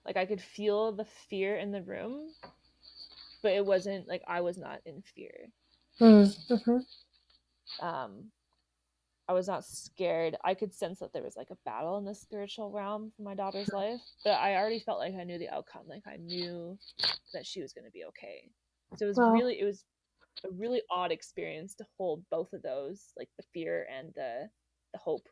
Like I could feel the fear in the room, but it wasn't like I was not in fear. Mm-hmm. I was not scared. I could sense that there was like a battle in the spiritual realm for my daughter's life, but I already felt like I knew the outcome. Like I knew that she was going to be okay. So Well, it was a really odd experience to hold both of those, like the fear and the hope.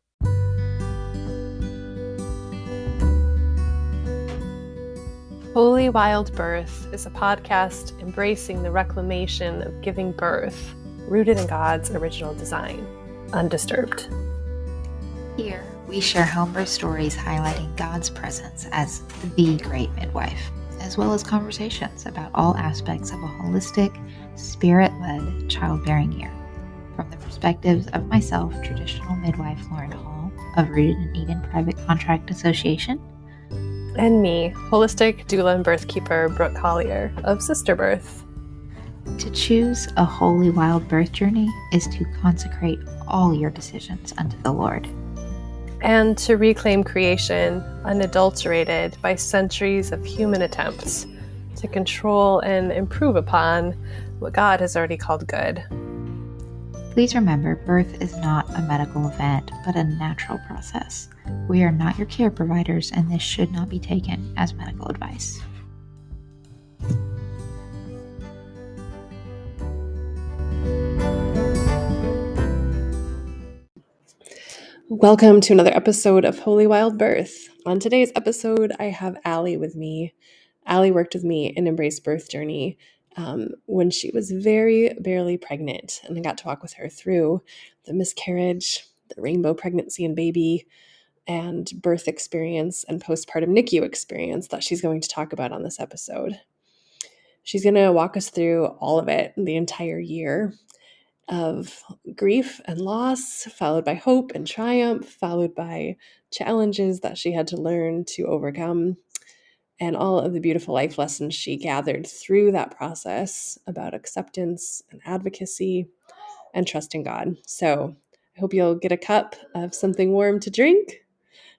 Holy Wild Birth is a podcast embracing the reclamation of giving birth, rooted in God's original design, undisturbed. Here, we share homebirth stories highlighting God's presence as the great midwife, as well as conversations about all aspects of a holistic, spirit-led childbearing year. From the perspectives of myself, traditional midwife Lauren Hall of Rooted in Eden Private Contract Association, and me, holistic doula and birthkeeper Brooke Collier of Sister Birth. To choose a holy wild birth journey is to consecrate all your decisions unto the Lord. And to reclaim creation unadulterated by centuries of human attempts to control and improve upon what God has already called good. Please remember, birth is not a medical event, but a natural process. We are not your care providers, and this should not be taken as medical advice. Welcome to another episode of Holy Wild Birth. On today's episode, I have Allie with me. Allie worked with me in Embrace Birth Journey when she was very barely pregnant, and I got to walk with her through the miscarriage, the rainbow pregnancy and baby, and birth experience and postpartum NICU experience that she's going to talk about on this episode. She's going to walk us through all of it, the entire year of grief and loss, followed by hope and triumph, followed by challenges that she had to learn to overcome, and all of the beautiful life lessons she gathered through that process about acceptance and advocacy and trusting God. So I hope you'll get a cup of something warm to drink,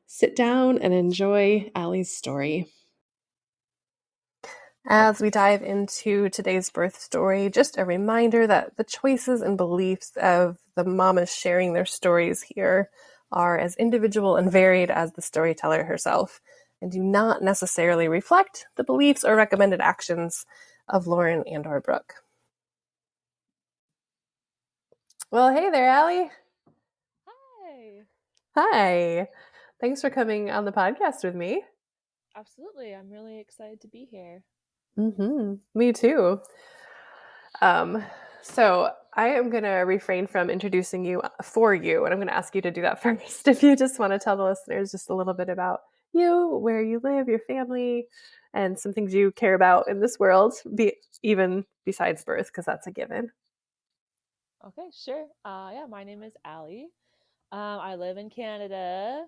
sit down, and enjoy Allie's story. As we dive into today's birth story, just a reminder that the choices and beliefs of the mamas sharing their stories here are as individual and varied as the storyteller herself, and do not necessarily reflect the beliefs or recommended actions of Lauren and or Brooke. Well, hey there, Allie. Hi. Hi. Thanks for coming on the podcast with me. Absolutely. I'm really excited to be here. Me too. So I am going to refrain from introducing you for you, and I'm going to ask you to do that first. If you just want to tell the listeners just a little bit about you, where you live, your family, and some things you care about in this world, even besides birth, because that's a given. Okay, sure. Yeah, my name is Allie. I live in Canada.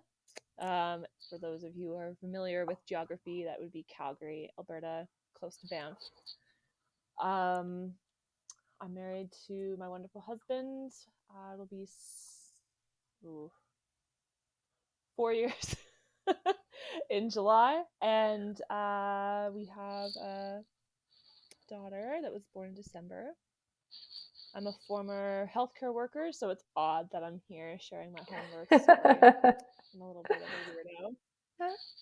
For those of you who are familiar with geography, that would be Calgary, Alberta, close to Banff. I'm married to my wonderful husband. It'll be 4 years in July, and we have a daughter that was born in December. I'm a former healthcare worker, so it's odd that I'm here sharing my home birth story. I'm a little bit of a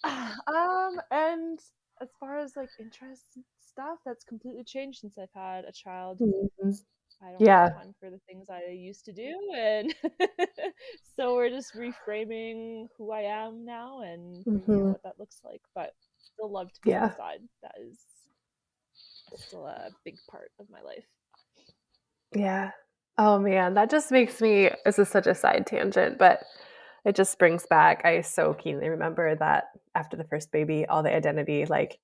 weirdo. And as far as like interests and stuff, that's completely changed since I've had a child. Mm-hmm. I don't Yeah. have time for the things I used to do, and so we're just reframing who I am now and figuring out what that looks like. But still love to be outside. That is still a big part of my life. Yeah. Oh man, that just makes me, this is such a side tangent, but it just brings back, I so keenly remember that after the first baby, all the identity, like,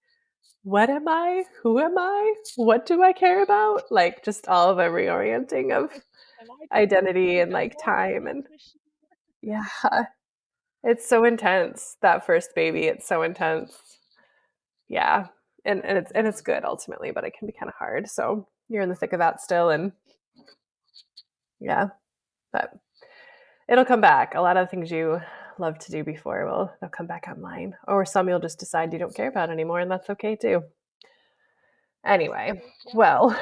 what am I? Who am I? What do I care about? Like, just all the reorienting of identity and like time. And yeah, it's so intense, that first baby. It's so intense. Yeah. And it's good ultimately, but it can be kind of hard. So you're in the thick of that still. And yeah, but it'll come back. A lot of things you love to do before they'll come back online. Or some you'll just decide you don't care about anymore, and that's okay too. Anyway, Exactly. Yeah. well,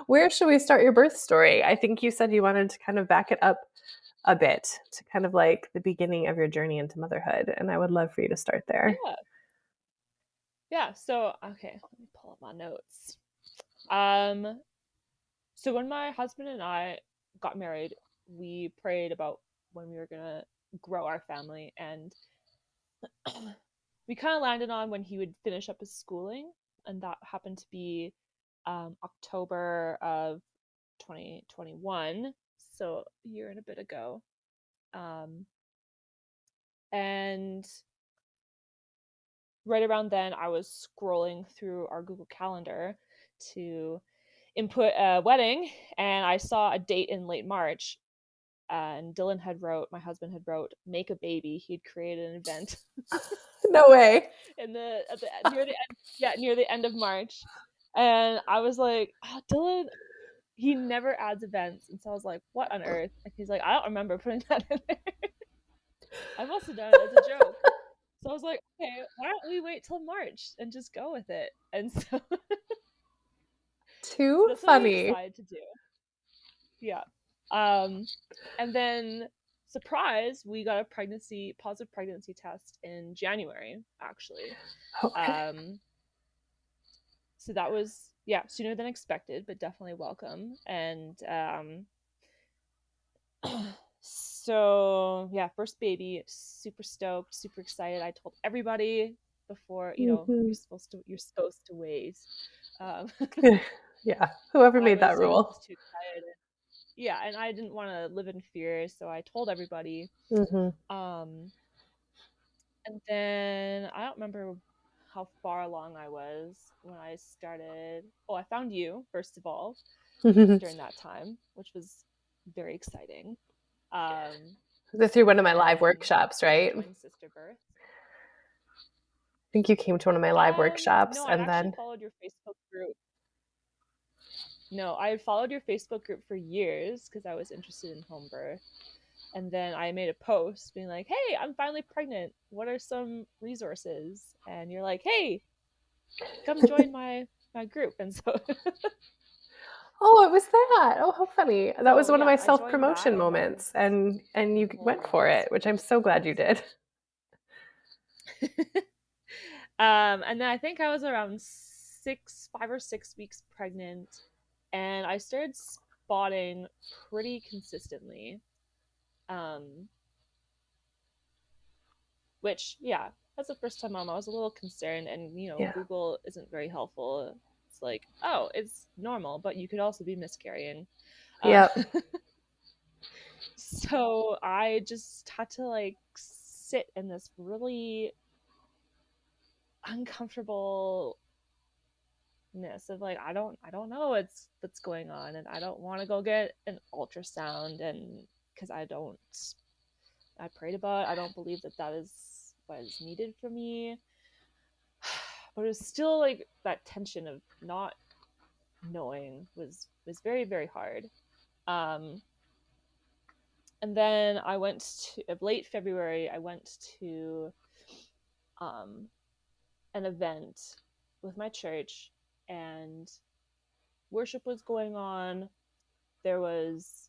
where should we start your birth story? I think you said you wanted to kind of back it up a bit to kind of like the beginning of your journey into motherhood, and I would love for you to start there. Yeah. Yeah. So, okay, let me pull up my notes. So when my husband and I got married, we prayed about when we were gonna grow our family, and we kind of landed on when he would finish up his schooling, and that happened to be October of 2021, so a year and a bit ago. And right around then, I was scrolling through our Google Calendar to input a wedding, and I saw a date in late March. And Dylan my husband had wrote, "Make a baby." He'd created an event No way. near the end of March, and I was like, oh, Dylan, he never adds events, and so I was like, what on earth? And he's like, I don't remember putting that in there. I must have done it as a joke. So I was like, okay, why don't we wait till March and just go with it? And so Too that's what we funny. decided to do. Yeah. And then, surprise, we got a positive pregnancy test in January, actually. Okay. So that was, sooner than expected, but definitely welcome. And so yeah, first baby, super stoked, super excited. I told everybody before, Mm-hmm. you're supposed to wait. Yeah, whoever made that I was rule. just too excited. Yeah, and I didn't want to live in fear, so I told everybody. Mm-hmm. And then I don't remember how far along I was when I started. Oh, I found you, first of all, during that time, which was very exciting. Through one of my live workshops, right? Twin sister birth. I think you came to one of my live workshops, No, and I actually then followed your Facebook group. No, I had followed your Facebook group for years because I was interested in home birth. And then I made a post being like, hey, I'm finally pregnant. What are some resources? And you're like, hey, come join my group. And so oh, it was that. Oh, how funny. That was one of my I joined that, self-promotion and moments, and you went for it, which I'm so glad you did. And then I think I was around 5 or 6 weeks pregnant, and I started spotting pretty consistently. Which, yeah, as a first-time mom, I was a little concerned, and Yeah. Google isn't very helpful. It's like, oh, it's normal, but you could also be miscarrying. Yeah. So I just had to like sit in this really uncomfortableness of like, I don't know what's going on, and I don't want to go get an ultrasound, and because I prayed about it. I don't believe that is what is needed for me. But it was still like that tension of not knowing was very, very hard. And then I went to late February. I went to an event with my church, and worship was going on. There was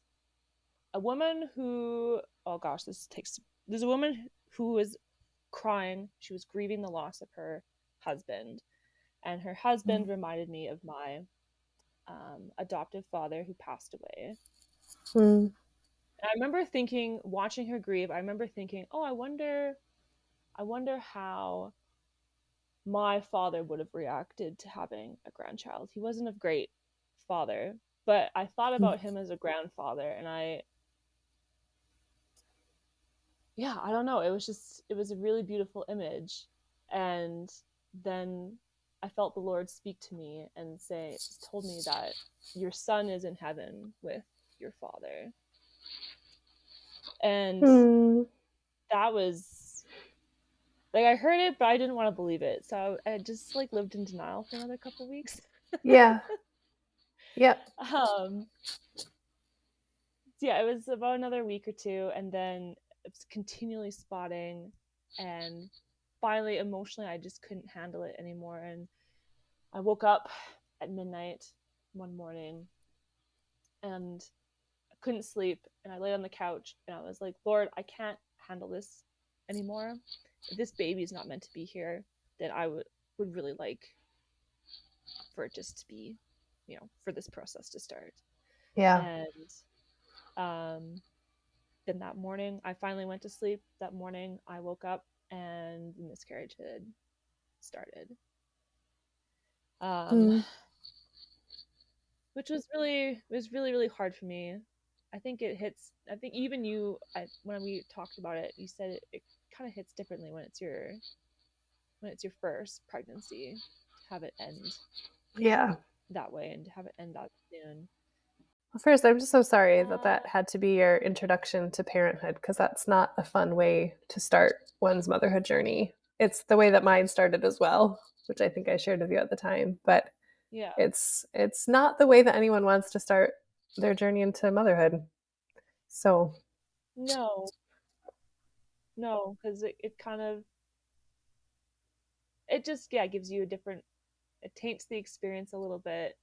a woman who, oh gosh, there's a woman who was crying. She was grieving the loss of her husband, and her husband reminded me of my adoptive father who passed away. And I remember watching her grieve, I remember thinking, oh, I wonder how my father would have reacted to having a grandchild. He wasn't a great father, but I thought about him as a grandfather, and I don't know. It was a really beautiful image. And then I felt the Lord speak to me and told me that your son is in heaven with your father. And that was like, I heard it, but I didn't want to believe it. So I just like lived in denial for another couple of weeks. Yeah. Yep. Yeah, it was about another week or two, and then was continually spotting, and finally emotionally I just couldn't handle it anymore. And I woke up at midnight one morning and I couldn't sleep, and I lay on the couch and I was like, Lord, I can't handle this anymore. If this baby's not meant to be here, then I would really like for it just to be, for this process to start. Yeah. And then that morning I finally went to sleep. That morning I woke up and the miscarriage had started. Which was really really hard for me. I think even you, when we talked about it, you said it kind of hits differently when it's your first pregnancy, to have it end that way and to have it end that soon. Well, first, I'm just so sorry that had to be your introduction to parenthood, because that's not a fun way to start one's motherhood journey. It's the way that mine started as well, which I think I shared with you at the time. But yeah, it's not the way that anyone wants to start their journey into motherhood. So no, because it kind of, it just gives you a different, it taints the experience a little bit.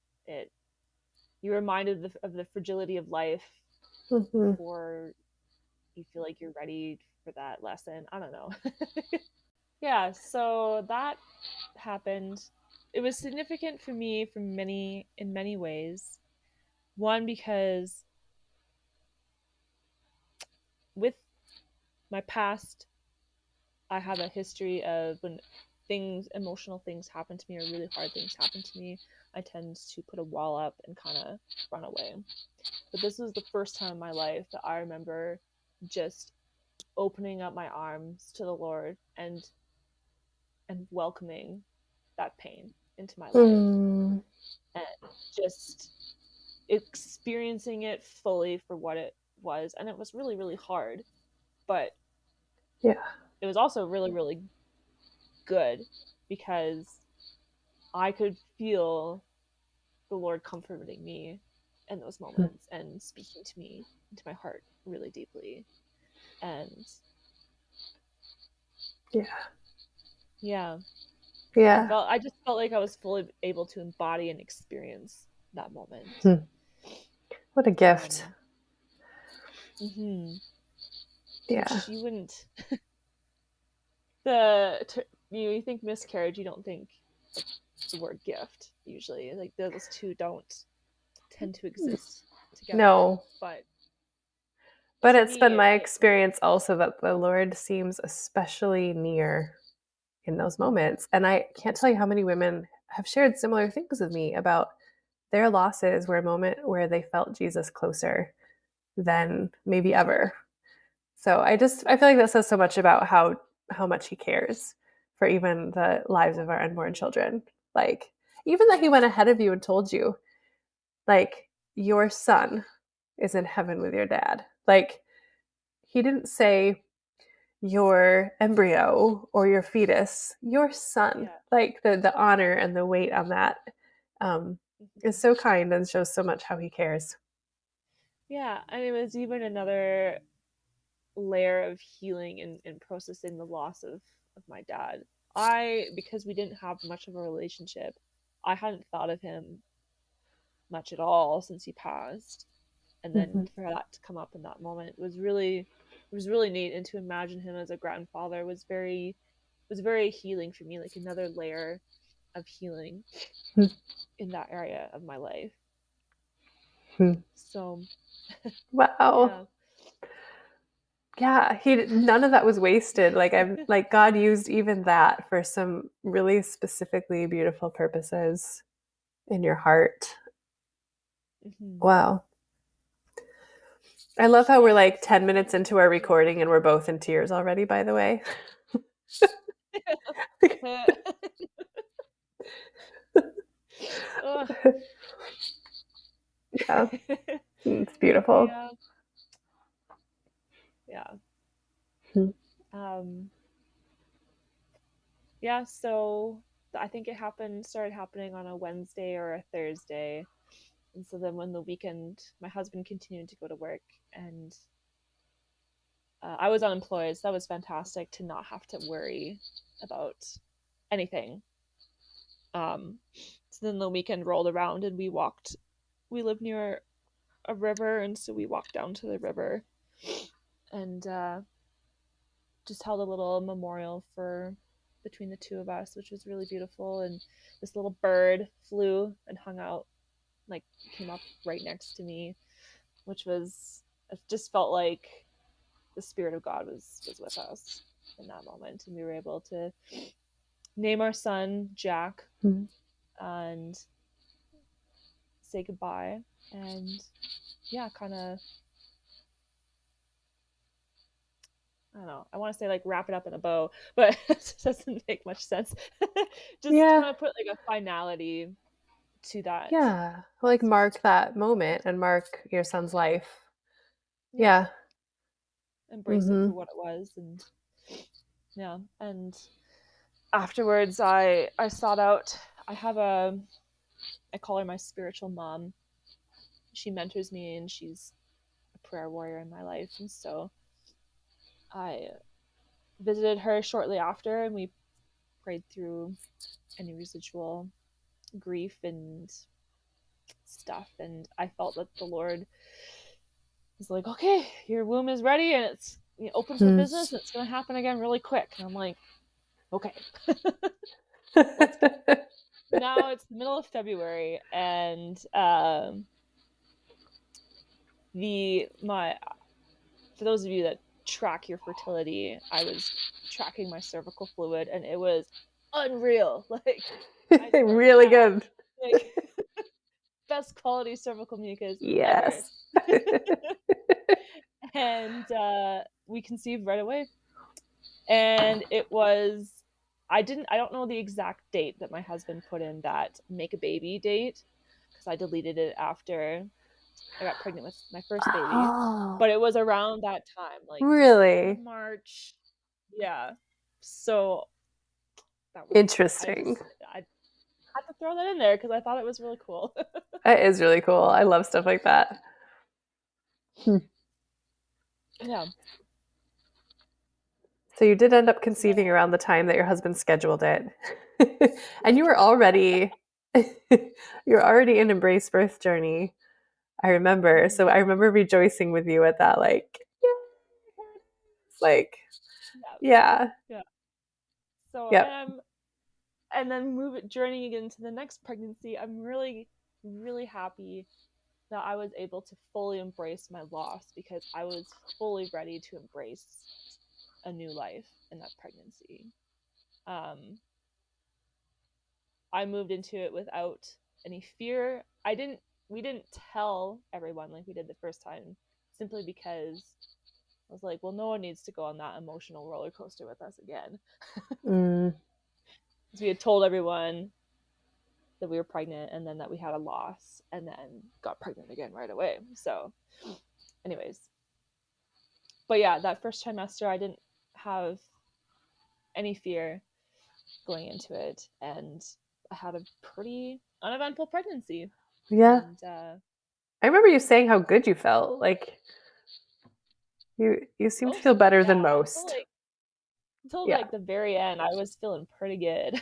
You're reminded of the fragility of life before you feel like you're ready for that lesson. I don't know. Yeah, so that happened. It was significant for me in many ways. One, because with my past, I have a history of when emotional things happen to me, or really hard things happen to me, I tend to put a wall up and kind of run away. But this was the first time in my life that I remember just opening up my arms to the Lord and welcoming that pain into my life, and just experiencing it fully for what it was. And it was really really hard, but it was also really really good, because I could feel the Lord comforting me in those moments and speaking to me, into my heart really deeply. And I just felt like I was fully able to embody and experience that moment. What a gift. Which you wouldn't you think miscarriage, you don't think the word gift usually, like those two don't tend to exist together. No, but it's been my it experience also that the Lord seems especially near in those moments. And I can't tell you how many women have shared similar things with me about their losses were a moment where they felt Jesus closer than maybe ever. So I feel like that says so much about how much he cares for even the lives of our unborn children. Like, even that he went ahead of you and told you, like, your son is in heaven with your dad. Like, he didn't say your embryo or your fetus, your son. Like, the honor and the weight on that is so kind and shows so much how he cares. Yeah, and it was even another layer of healing in processing the loss of my dad. Because we didn't have much of a relationship, I hadn't thought of him much at all since he passed. And then for that to come up in that moment was really neat. And to imagine him as a grandfather was very healing for me, like another layer of healing in that area of my life. So wow. Yeah, none of that was wasted. Like God used even that for some really specifically beautiful purposes in your heart. Wow. I love how we're like 10 minutes into our recording and we're both in tears already, by the way. Yeah. It's beautiful. So I think it started happening on a Wednesday or a Thursday. And so then when the weekend, my husband continued to go to work, and I was unemployed, so that was fantastic to not have to worry about anything. So then the weekend rolled around and we lived near a river, and so we walked down to the river and just held a little memorial for between the two of us, which was really beautiful. And this little bird flew and hung out, like came up right next to me, which was, it just felt like the Spirit of God was with us in that moment, and we were able to name our son Jack and say goodbye, and yeah, kind of, I don't know, I want to say like wrap it up in a bow, but it doesn't make much sense. Just kind of put like a finality to that. Yeah. Like mark that moment and mark your son's life. Yeah. Embrace it for what it was. And yeah. And afterwards I sought out, I call her my spiritual mom. She mentors me and she's a prayer warrior in my life. And so I visited her shortly after, and we prayed through any residual grief and stuff. And I felt that the Lord was like, okay, your womb is ready and it's open for business, and it's going to happen again really quick. And I'm like, okay. Let's go. Now it's the middle of February, and for those of you that track your fertility, I was tracking my cervical fluid, and it was unreal. Like, really good. Like, best quality cervical mucus ever. And we conceived right away. And it was, I don't know the exact date that my husband put in that make a baby date, because I deleted it after I got pregnant with my first baby. But it was around that time, like really March. Yeah. So that was interesting. I had to throw that in there because I thought it was really cool. That is really cool. I love stuff like that. Yeah. So you did end up conceiving around the time that your husband scheduled it. And you were already in Embrace Birth Journey. I remember. So I remember rejoicing with you at that, like, yeah. So and then journeying into the next pregnancy, I'm really, really happy that I was able to fully embrace my loss, because I was fully ready to embrace a new life in that pregnancy. I moved into it without any fear. We didn't tell everyone like we did the first time, simply because I was like, well, no one needs to go on that emotional roller coaster with us again. Because we had told everyone that we were pregnant, and then that we had a loss, and then got pregnant again right away. So anyways, but yeah, that first trimester I didn't have any fear going into it, and I had a pretty uneventful pregnancy. Yeah. And I remember you saying how good you felt. Like, you seem to feel better than most. Until like the very end, I was feeling pretty good.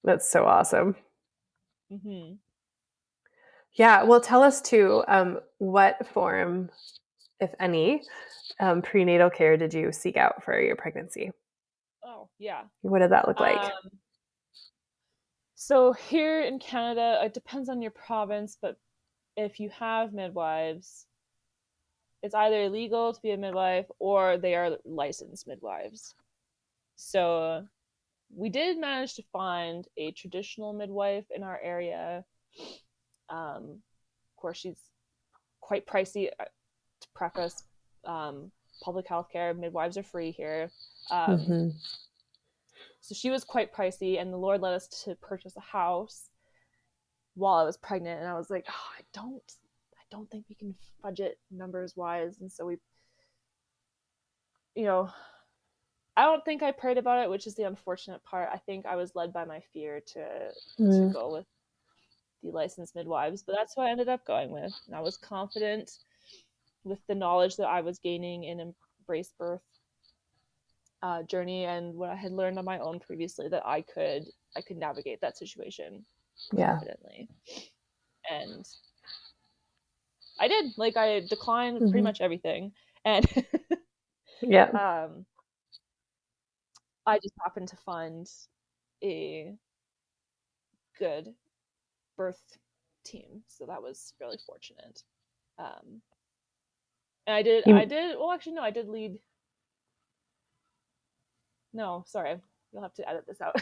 That's so awesome. Yeah. Well, tell us too, what form, if any, prenatal care did you seek out for your pregnancy? Oh, yeah. What did that look like? So here in Canada, it depends on your province, but if you have midwives, it's either illegal to be a midwife or they are licensed midwives. So we did manage to find a traditional midwife in our area. Of course, she's quite pricey. To preface, public health care, midwives are free here. So she was quite pricey, and the Lord led us to purchase a house while I was pregnant, and I was like, oh, I don't think we can budget numbers wise. And so we, I don't think I prayed about it, which is the unfortunate part. I think I was led by my fear to go with the licensed midwives, but that's what I ended up going with. And I was confident with the knowledge that I was gaining in brace birth journey and what I had learned on my own previously, that I could navigate that situation confidently. And I did. Like, I declined pretty much everything, and I just happened to find a good birth team, so that was really fortunate. And I did well, actually no, I did lead. No, sorry, you'll have to edit this out.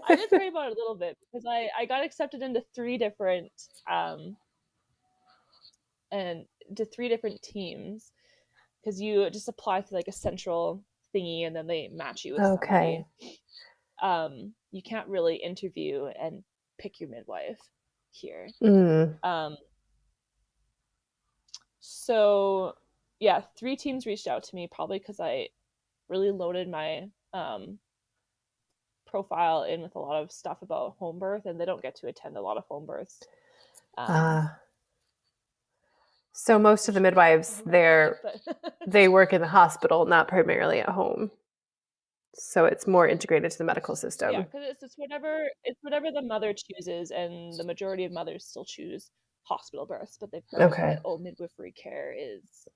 I did pray about it a little bit, because I got accepted into three different teams, because you just apply through like a central thingy and then they match you with somebody. You can't really interview and pick your midwife here. So yeah, three teams reached out to me, probably because I really loaded my profile in with a lot of stuff about home birth, and they don't get to attend a lot of home births. So most of the midwives there, they work in the hospital, not primarily at home. So it's more integrated to the medical system. Yeah, because it's whatever the mother chooses, and the majority of mothers still choose hospital births, but they've heard that midwifery care is,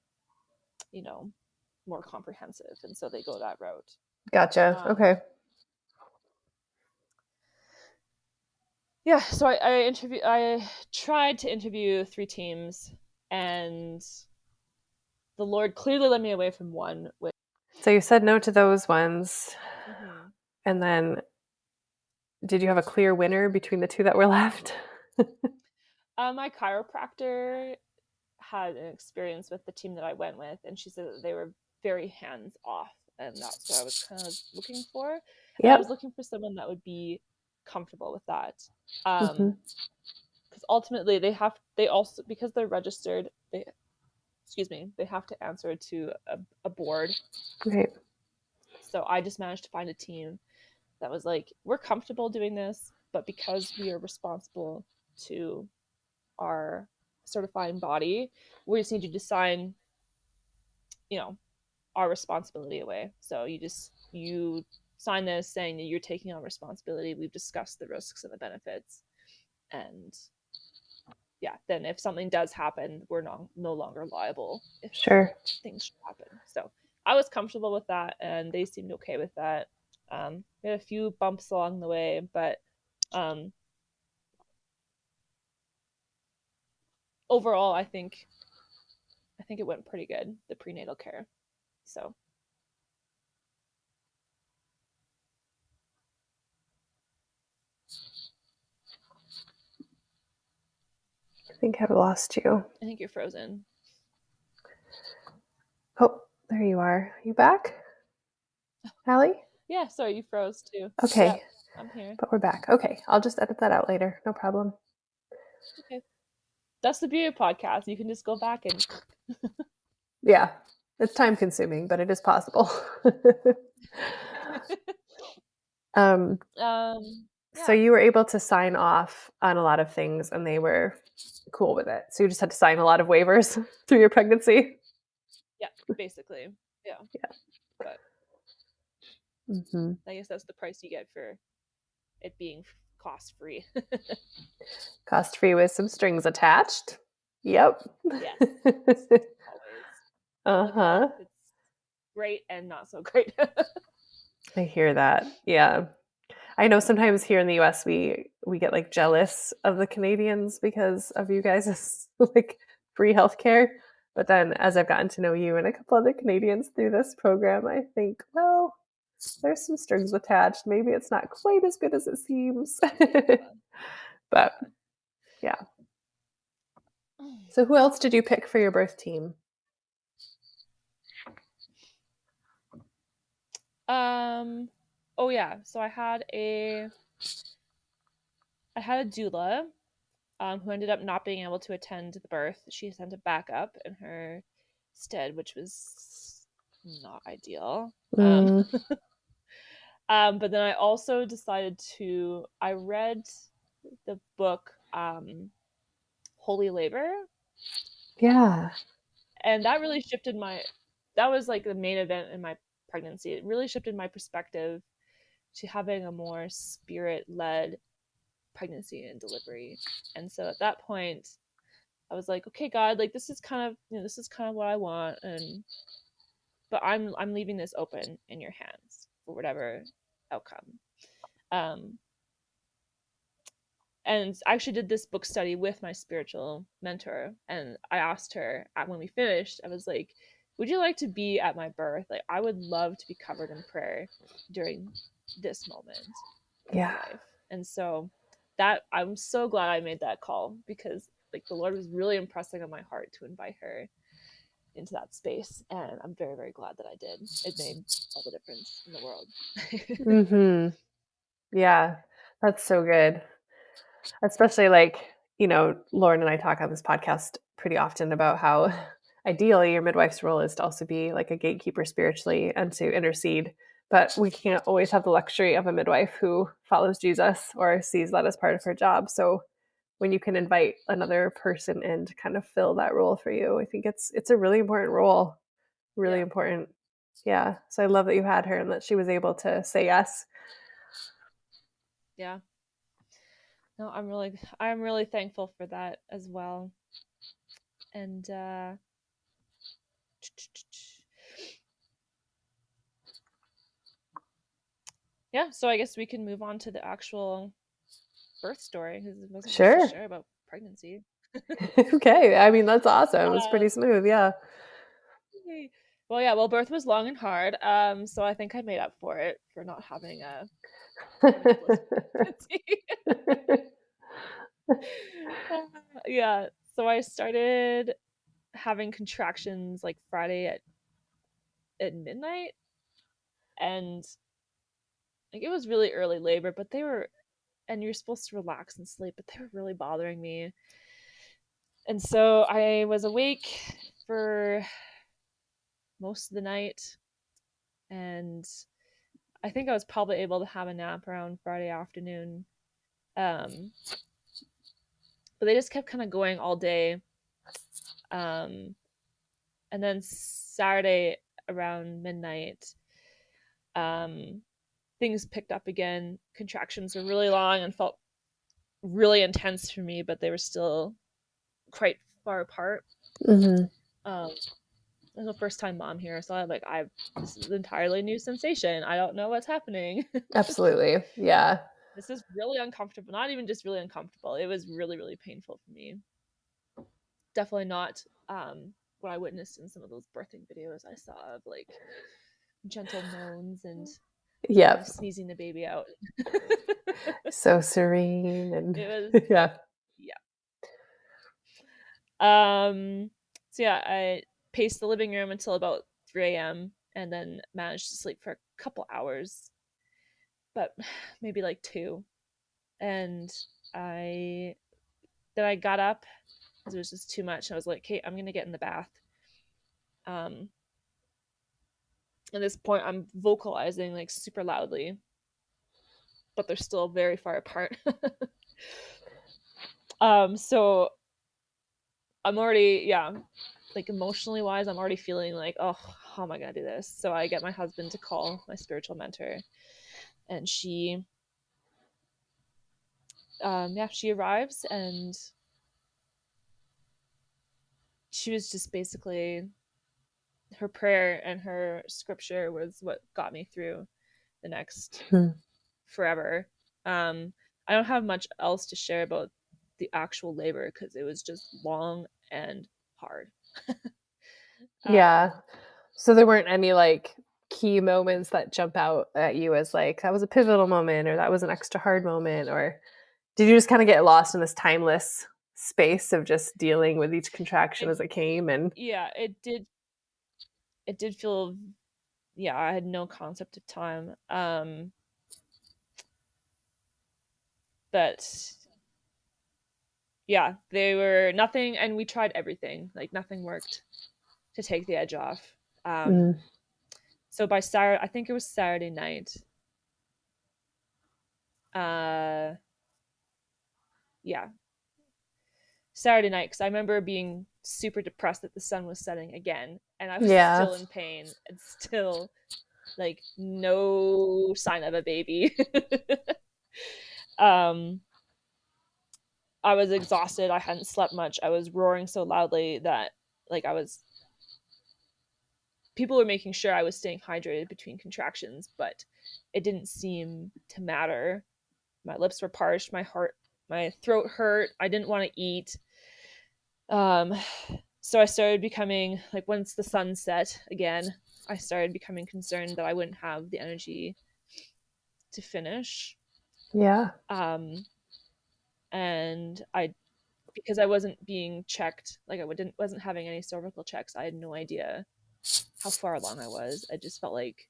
more comprehensive, and so they go that route. Gotcha. Okay. Yeah, so I tried to interview three teams, and the Lord clearly led me away from one. So you said no to those ones, and then did you have a clear winner between the two that were left? My chiropractor had an experience with the team that I went with, and she said that they were very hands off, and that's what I was kind of looking for. And I was looking for someone that would be comfortable with that, because ultimately they also, because they're registered, they have to answer to a board. Right. So I just managed to find a team that was like, we're comfortable doing this, but because we are responsible to our certifying body, we just need you to sign, our responsibility away. So you sign this saying that you're taking on responsibility. We've discussed the risks and the benefits, and then if something does happen, we're no longer liable if things should happen. So I was comfortable with that, and they seemed okay with that. We had a few bumps along the way, but overall, I think it went pretty good, the prenatal care. So I think I've lost you. I think you're frozen. Oh, there you are. You back, Allie? Yeah, sorry, you froze too. Okay. Yeah, I'm here. But we're back. Okay, I'll just edit that out later. No problem. Okay. That's the beauty of podcasts. You can just go back and... Yeah, it's time consuming, but it is possible. So you were able to sign off on a lot of things, and they were cool with it. So you just had to sign a lot of waivers through your pregnancy? Yeah, basically. Yeah. But I guess that's the price you get for it being cost-free. Cost-free with some strings attached. Yep. Yes. Always. It's great and not so great. I hear that. Yeah. I know sometimes here in the US we get like jealous of the Canadians because of you guys' like free healthcare. But then as I've gotten to know you and a couple other Canadians through this program, I think, well, there's some strings attached. Maybe it's not quite as good as it seems. But yeah. So who else did you pick for your birth team? Oh yeah. So I had a doula who ended up not being able to attend the birth. She sent a backup in her stead, which was not ideal. But then I also decided I read the book Holy Labor. Yeah. And that really shifted my that was like the main event in my pregnancy. It really shifted my perspective to having a more spirit-led pregnancy and delivery. And so at that point, I was like, okay, God, like this is kind of, this is kind of what I want, but I'm leaving this open in your hands for whatever outcome. And I actually did this book study with my spiritual mentor, and I asked her when we finished, I was like, would you like to be at my birth? Like, I would love to be covered in prayer during this moment in my life. And so that, I'm so glad I made that call, because like the Lord was really impressing on my heart to invite her into that space, and I'm very, very glad that I did. It made all the difference in the world. Mm-hmm. Yeah, that's so good. Especially like, Lauren and I talk on this podcast pretty often about how ideally your midwife's role is to also be like a gatekeeper spiritually and to intercede. But we can't always have the luxury of a midwife who follows Jesus or sees that as part of her job. So when you can invite another person in to kind of fill that role for you, I think it's a really important role. Really important. Yeah. So I love that you had her and that she was able to say yes. Yeah. No, I'm really thankful for that as well. And yeah, so I guess we can move on to the actual birth story, because it wasn't much to share about pregnancy. Okay. I mean, that's awesome. It's pretty smooth. Yeah. Well, birth was long and hard. So I think I made up for it for not having a pregnancy. Yeah. So I started having contractions like Friday at midnight, and like it was really early labor, but and you're supposed to relax and sleep, but they were really bothering me. And so I was awake for most of the night, and I think I was probably able to have a nap around Friday afternoon. But they just kept kind of going all day. And then Saturday around midnight, things picked up again. Contractions were really long and felt really intense for me, but they were still quite far apart. Mm-hmm. I'm a first-time mom here, so this is an entirely new sensation. I don't know what's happening. Absolutely. Yeah. This is really uncomfortable. Not even just really uncomfortable. It was really, really painful for me. Definitely not what I witnessed in some of those birthing videos I saw of like gentle moans and sneezing the baby out. So serene and it was yeah. So yeah, I paced the living room until about 3 a.m. and then managed to sleep for a couple hours, but maybe like 2. And I got up because it was just too much. I was like, okay, I'm gonna get in the bath. At this point, I'm vocalizing like super loudly, but they're still very far apart. So I'm already, like emotionally wise, I'm already feeling like, oh, how am I gonna do this? So I get my husband to call my spiritual mentor, and she arrives, and she was just basically, her prayer and her scripture was what got me through the next forever. I don't have much else to share about the actual labor because it was just long and hard. Yeah. So there weren't any like key moments that jump out at you as like that was a pivotal moment or that was an extra hard moment, or did you just kind of get lost in this timeless space of just dealing with each contraction as it came? And it did feel, I had no concept of time. But they were nothing, and we tried everything, like nothing worked to take the edge off. So by Saturday, I think it was Saturday night, Saturday night, because I remember being super depressed that the sun was setting again, and I was still in pain and still like no sign of a baby. I was exhausted. I hadn't slept much. I was roaring so loudly that like people were making sure I was staying hydrated between contractions, but it didn't seem to matter. My lips were parched, my throat hurt. I didn't want to eat. So I started becoming like, once the sun set again, I started becoming concerned that I wouldn't have the energy to finish. And because I wasn't being checked, like I wasn't having any cervical checks, I had no idea how far along I was. I just felt like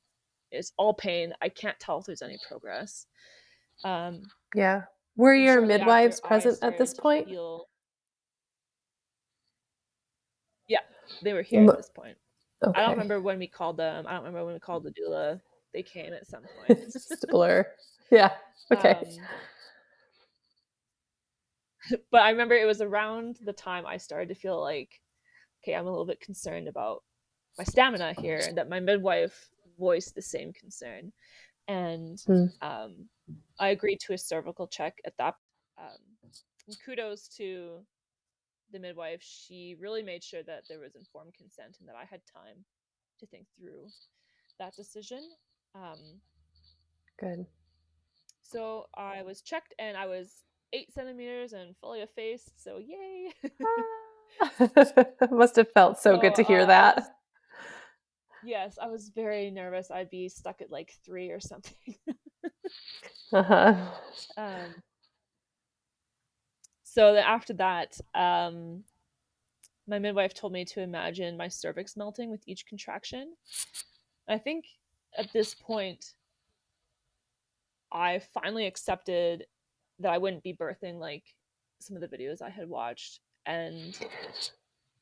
it's all pain. I can't tell if there's any progress. Were your midwives present at this point? Yeah, they were here at this point. Okay. I don't remember when we called them. I don't remember when we called the doula. They came at some point. It's just a blur. Yeah. Okay. But I remember it was around the time I started to feel like, okay, I'm a little bit concerned about my stamina here, and that my midwife voiced the same concern. And I agreed to a cervical check at that. And kudos to the midwife. She really made sure that there was informed consent and that I had time to think through that decision. Good. So I was checked, and I was 8 centimeters and fully effaced. So yay! Must have felt so good to hear that. Yes, I was very nervous. I'd be stuck at like 3 or something. So after that, my midwife told me to imagine my cervix melting with each contraction. I think at this point, I finally accepted that I wouldn't be birthing like some of the videos I had watched, and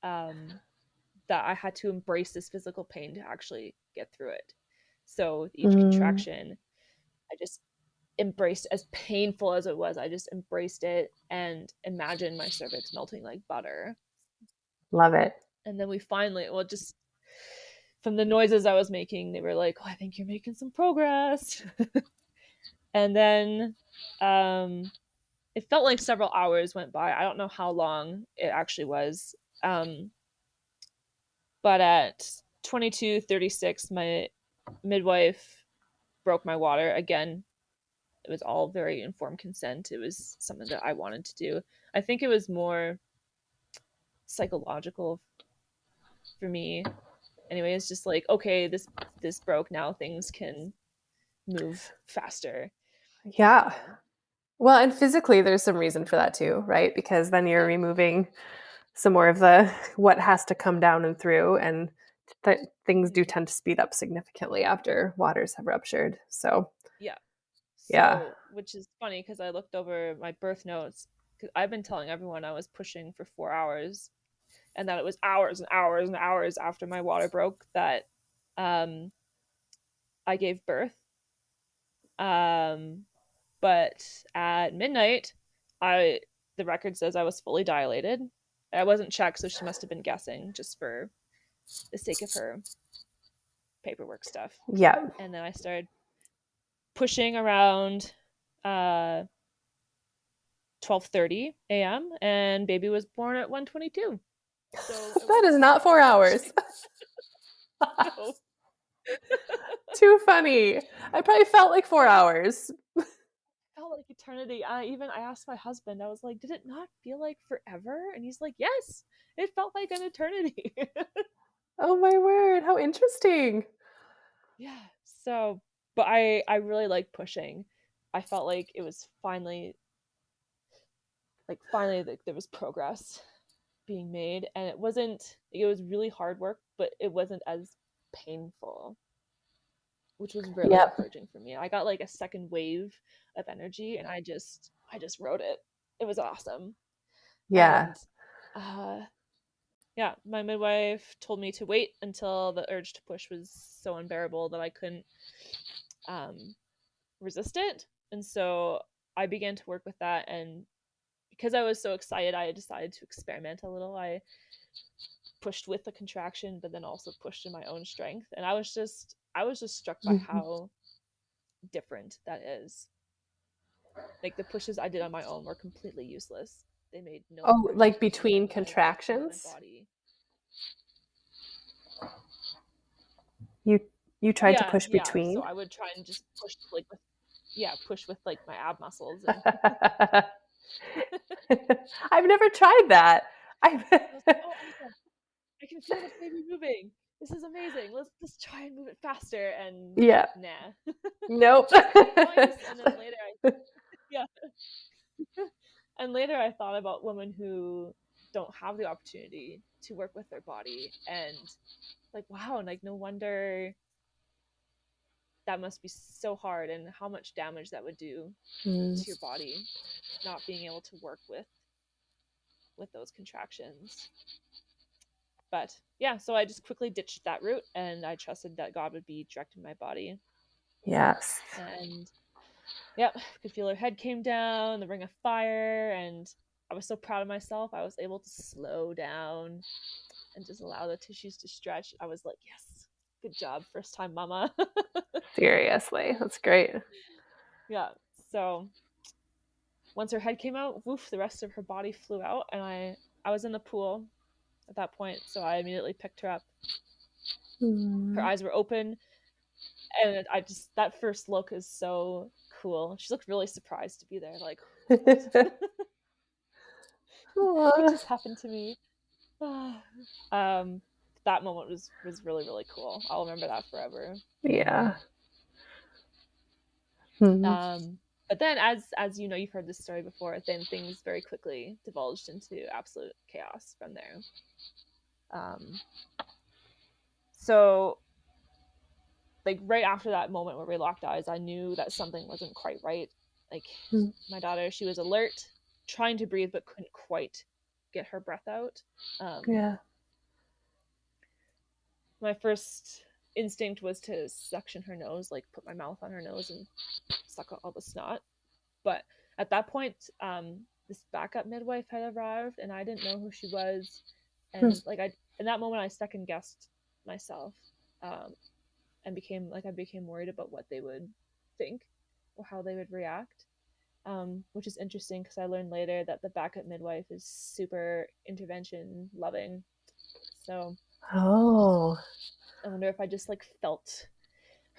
that I had to embrace this physical pain to actually get through it. So with each contraction, I just embraced, as painful as it was, I just embraced it and imagined my cervix melting like butter. Love it. And then we finally, just from the noises I was making, they were like, oh, I think you're making some progress. And then it felt like several hours went by. I don't know how long it actually was. But at 22:36, my midwife broke my water. Again, it was all very informed consent. It was something that I wanted to do. I think it was more psychological for me. Anyway, it's just like, okay, this broke, now things can move faster. Yeah. Well, and physically there's some reason for that too, right? Because then you're removing some more of the what has to come down and through, and things do tend to speed up significantly after waters have ruptured. So which is funny because I looked over my birth notes, because I've been telling everyone I was pushing for 4 hours, and that it was hours and hours and hours after my water broke that I gave birth. But at midnight, the record says I was fully dilated. I wasn't checked, so she must have been guessing just for the sake of her paperwork stuff. Yeah. And then I started pushing around 12:30 a.m. and baby was born at 1:22. So that is not 4 hours. No. Too funny. I probably felt like 4 hours. Felt like eternity. I asked my husband, I was like, did it not feel like forever? And he's like, yes, it felt like an eternity. Oh my word, how interesting. Yeah. So, but I really like pushing. I felt like it was finally there was progress being made, and it was really hard work, but it wasn't as painful, which was really encouraging for me. I got like a second wave of energy, and I just wrote it. It was awesome. Yeah. And my midwife told me to wait until the urge to push was so unbearable that I couldn't resist it. And so I began to work with that, and because I was so excited, I decided to experiment a little. I pushed with the contraction, but then also pushed in my own strength. And I was just struck by how different that is. Like the pushes I did on my own were completely useless. They made no Oh, like difference between when I worked with contractions? my body. You tried to push Yeah. between? So I would try and just push push with like my ab muscles. And I've never tried that. I was like, oh, awesome. I can feel the baby moving. This is amazing. Let's try and move it faster. And Yeah. nah. Nope. Twice. And then later and later I thought about women who don't have the opportunity to work with their body, and like, wow, and like no wonder that must be so hard, and how much damage that would do to your body, not being able to work with those contractions. But yeah, so I just quickly ditched that route, and I trusted that God would be directing my body. Yes. And yep, could feel her head came down, the ring of fire, and I was so proud of myself. I was able to slow down and just allow the tissues to stretch. I was like, yes, good job, first time mama. Seriously, that's great. Yeah, so once her head came out, woof, the rest of her body flew out, and I was in the pool at that point, so I immediately picked her up. Her eyes were open, and I just, that first look is so cool. She looked really surprised to be there, like, what just happened to me? That moment was really, really cool. I'll remember that forever. Yeah. But then, as you know, you've heard this story before, then things very quickly divulged into absolute chaos from there. So like right after that moment where we locked eyes, I knew that something wasn't quite right. Like my daughter, she was alert, trying to breathe, but couldn't quite get her breath out. Yeah. My first instinct was to suction her nose, like put my mouth on her nose and suck out all the snot. But at that point, this backup midwife had arrived, and I didn't know who she was. And like in that moment, I second guessed myself, and I became worried about what they would think or how they would react. Which is interesting because I learned later that the backup midwife is super intervention loving. So I wonder if I just like felt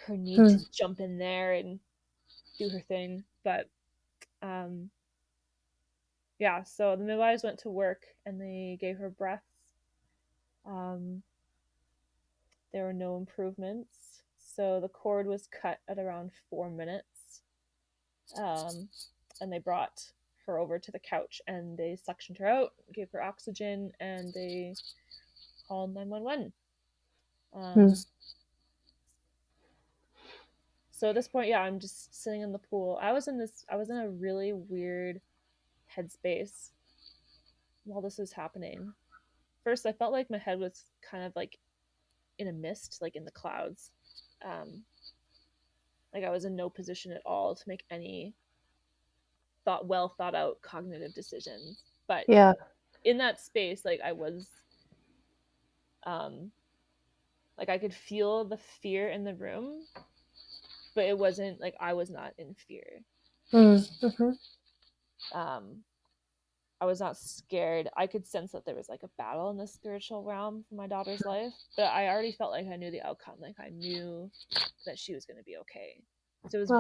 her need to jump in there and do her thing. But yeah, so the midwives went to work and they gave her breaths. There were no improvements, so the cord was cut at around 4 minutes. And they brought her over to the couch and they suctioned her out, gave her oxygen, and they called 911. So at this point, yeah, I'm just sitting in the pool. I was in a really weird headspace while this was happening. First, I felt like my head was kind of like in a mist, like in the clouds. Like I was in no position at all to make any well thought out cognitive decisions. But yeah, in that space, like I was, like I could feel the fear in the room, but it wasn't like I was not in fear. I was not scared. I could sense that there was like a battle in the spiritual realm for my daughter's life, but I already felt like I knew the outcome. Like I knew that she was going to be okay. So it was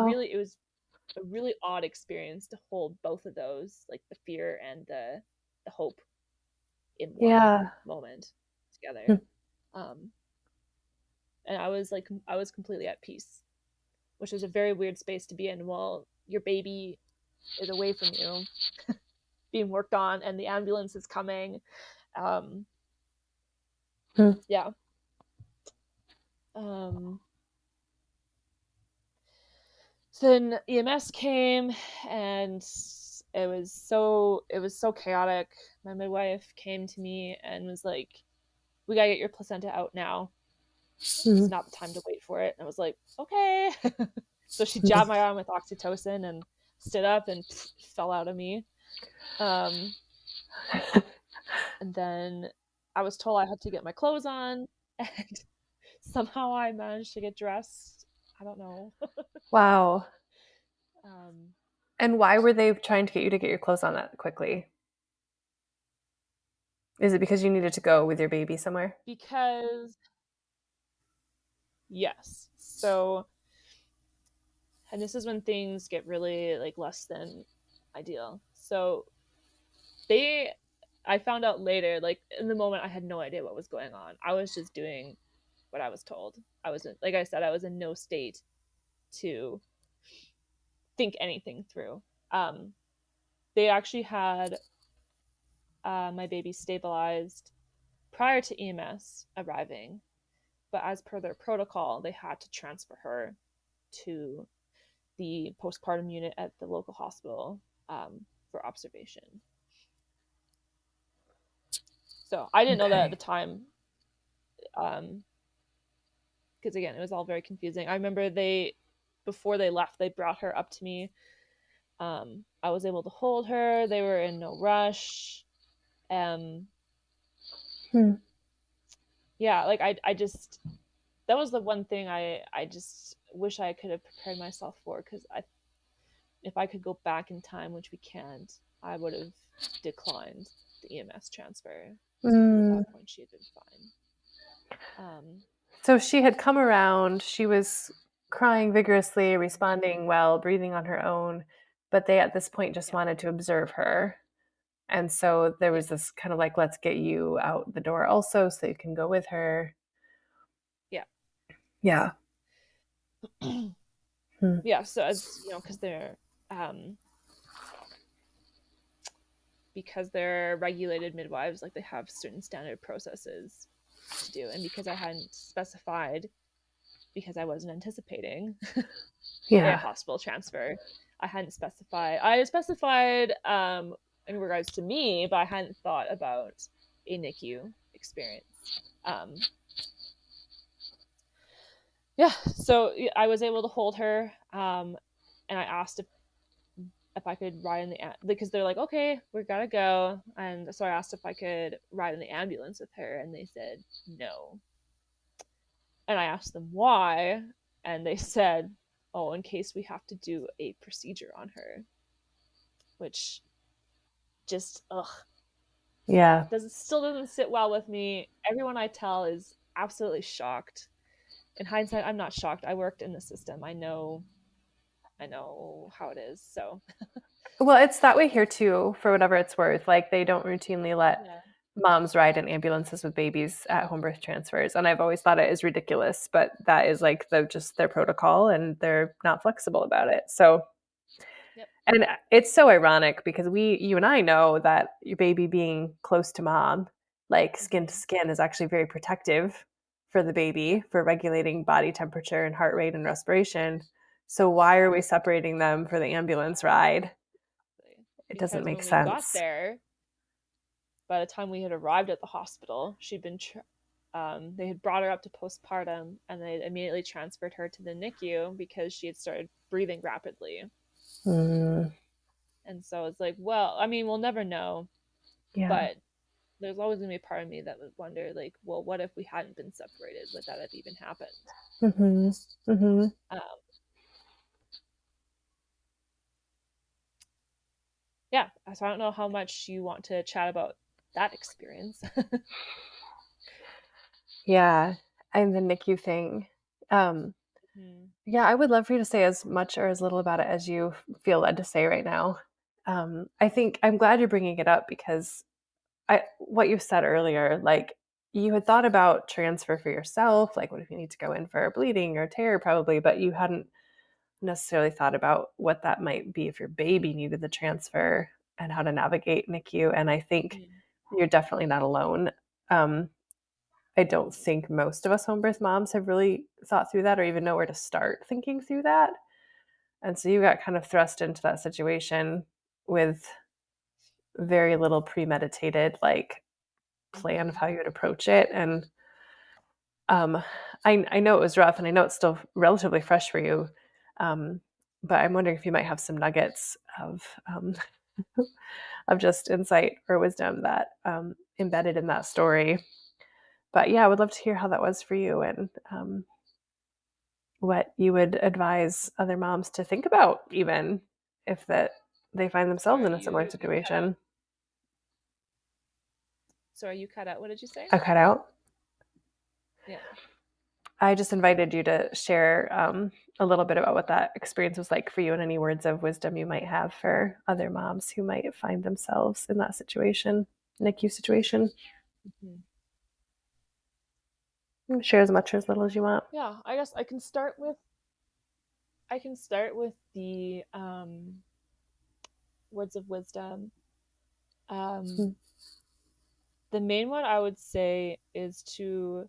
a really odd experience to hold both of those, like the fear and the hope in one moment together. And I was completely at peace, which was a very weird space to be in while your baby is away from you, being worked on, and the ambulance is coming. Yeah. So then EMS came, and it was so chaotic. My midwife came to me and was like, "We gotta get your placenta out now. It's not the time to wait for it." And I was like, "Okay." So she jabbed my arm with oxytocin and stood up and fell out of me. And then I was told I had to get my clothes on, and somehow I managed to get dressed. I don't know. Wow. um, And why were they trying to get you to get your clothes on that quickly? Is it because you needed to go with your baby somewhere? because yes, so and this is when things get really like less than ideal. So they I found out later, like in the moment I had no idea what was going on. I was just doing what I was told. I was like I said, I was in no state to think anything through. They actually had my baby stabilized prior to EMS arriving, but as per their protocol, they had to transfer her to the postpartum unit at the local hospital for observation. So I didn't know that at the time, because again, it was all very confusing. I remember before they left, they brought her up to me. I was able to hold her. They were in no rush. Yeah, like I just that was the one thing I just wish I could have prepared myself for, because if I could go back in time, which we can't, I would have declined the EMS transfer. At that point, she had been fine. So she had come around. She was crying vigorously, responding well, breathing on her own. But they at this point just wanted to observe her. And so there was this kind of like, let's get you out the door also so you can go with her. Yeah. Yeah. Yeah. So because they're regulated midwives, like they have certain standard processes to do, and because I hadn't specified, because I wasn't anticipating a hospital transfer, I hadn't specified. I had specified in regards to me, but I hadn't thought about a NICU experience. Yeah, so I was able to hold her, and I asked if I could ride in because they're like, okay, we gotta go, and so I asked if I could ride in the ambulance with her, and they said no. And I asked them why, and they said, oh, in case we have to do a procedure on her, which just still doesn't sit well with me. Everyone I tell is absolutely shocked. In hindsight, I'm not shocked. I worked in the system. I know how it is. So Well, it's that way here too, for whatever it's worth. Like they don't routinely let moms ride in ambulances with babies at home birth transfers. And I've always thought it is ridiculous, but that is like just their protocol and they're not flexible about it. So and it's so ironic because you and I know that your baby being close to mom, like skin to skin, is actually very protective for the baby, for regulating body temperature and heart rate and respiration. So why are we separating them for the ambulance ride? It doesn't make sense. When we got there, by the time we had arrived at the hospital, she'd been they had brought her up to postpartum, and they immediately transferred her to the NICU because she had started breathing rapidly. And so it's like, well, I mean, we'll never know, but there's always gonna be a part of me that would wonder, like, well, what if we hadn't been separated? Would that have even happened? Yeah, so I don't know how much you want to chat about that experience. Yeah, and the NICU thing. Yeah, I would love for you to say as much or as little about it as you feel led to say right now. I think I'm glad you're bringing it up because what you said earlier, like you had thought about transfer for yourself, like what if you need to go in for a bleeding or tear probably, but you hadn't necessarily thought about what that might be if your baby needed the transfer and how to navigate NICU. And I think you're definitely not alone. I don't think most of us home birth moms have really thought through that or even know where to start thinking through that. And so you got kind of thrust into that situation with very little premeditated like plan of how you would approach it. And I know it was rough and I know it's still relatively fresh for you. But I'm wondering if you might have some nuggets of of just insight or wisdom that embedded in that story. But yeah, I would love to hear how that was for you, and what you would advise other moms to think about, even if that they find themselves in a similar situation. Sorry, you cut out. What did you say? I cut out. Yeah. I just invited you to share a little bit about what that experience was like for you, and any words of wisdom you might have for other moms who might find themselves in that situation, NICU situation. Share as much or as little as you want. Yeah, I guess I can start with the words of wisdom. The main one I would say is to,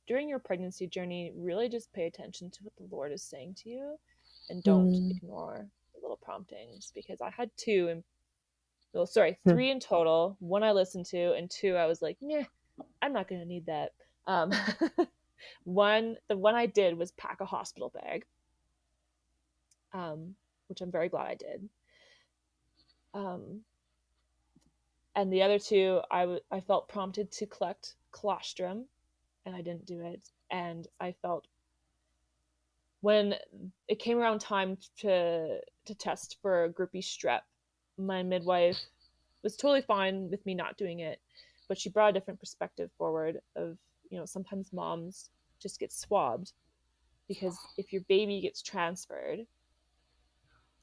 during your pregnancy journey, really just pay attention to what the Lord is saying to you, and don't ignore the little promptings, because I had three in total. One I listened to, and two I was like, nah, I'm not gonna need that. The one I did was pack a hospital bag, which I'm very glad I did. And the other two, I felt prompted to collect colostrum, and I didn't do it. And I felt, when it came around time to test for group B strep, my midwife was totally fine with me not doing it, but she brought a different perspective forward of, sometimes moms just get swabbed, because if your baby gets transferred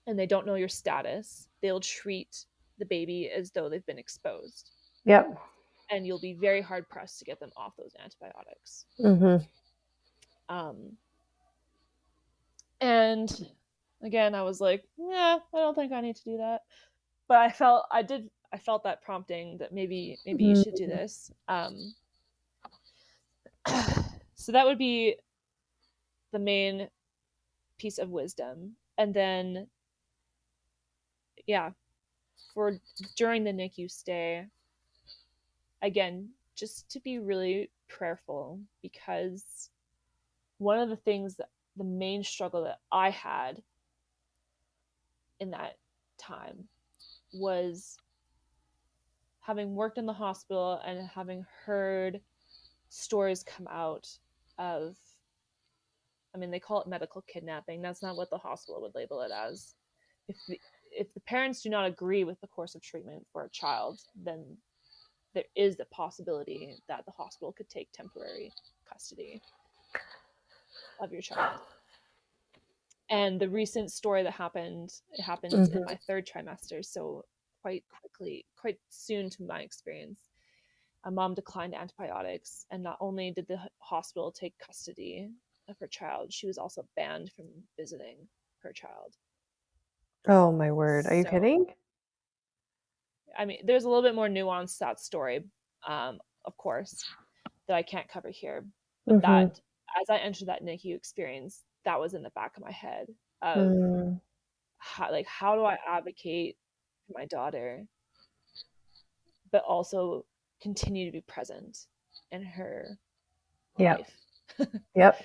and they don't know your status, they'll treat the baby as though they've been exposed. Yep. And you'll be very hard pressed to get them off those antibiotics. And again, I was like, yeah, I don't think I need to do that. But I felt that prompting that maybe you should do this. So that would be the main piece of wisdom. And then, yeah, for during the NICU stay, again, just to be really prayerful, because one of the things the main struggle that I had in that time was having worked in the hospital and having heard stories come out of, they call it medical kidnapping. That's not what the hospital would label it as. If the parents do not agree with the course of treatment for a child, then there is the possibility that the hospital could take temporary custody of your child. And the recent story that happened, it happened in my third trimester, so quite soon to my experience. A mom declined antibiotics, and not only did the hospital take custody of her child, she was also banned from visiting her child. Oh my word. Are you kidding? There's a little bit more nuance to that story, of course, that I can't cover here. But that, as I entered that NICU experience, that was in the back of my head of how do I advocate for my daughter, but also continue to be present in her life. Yep.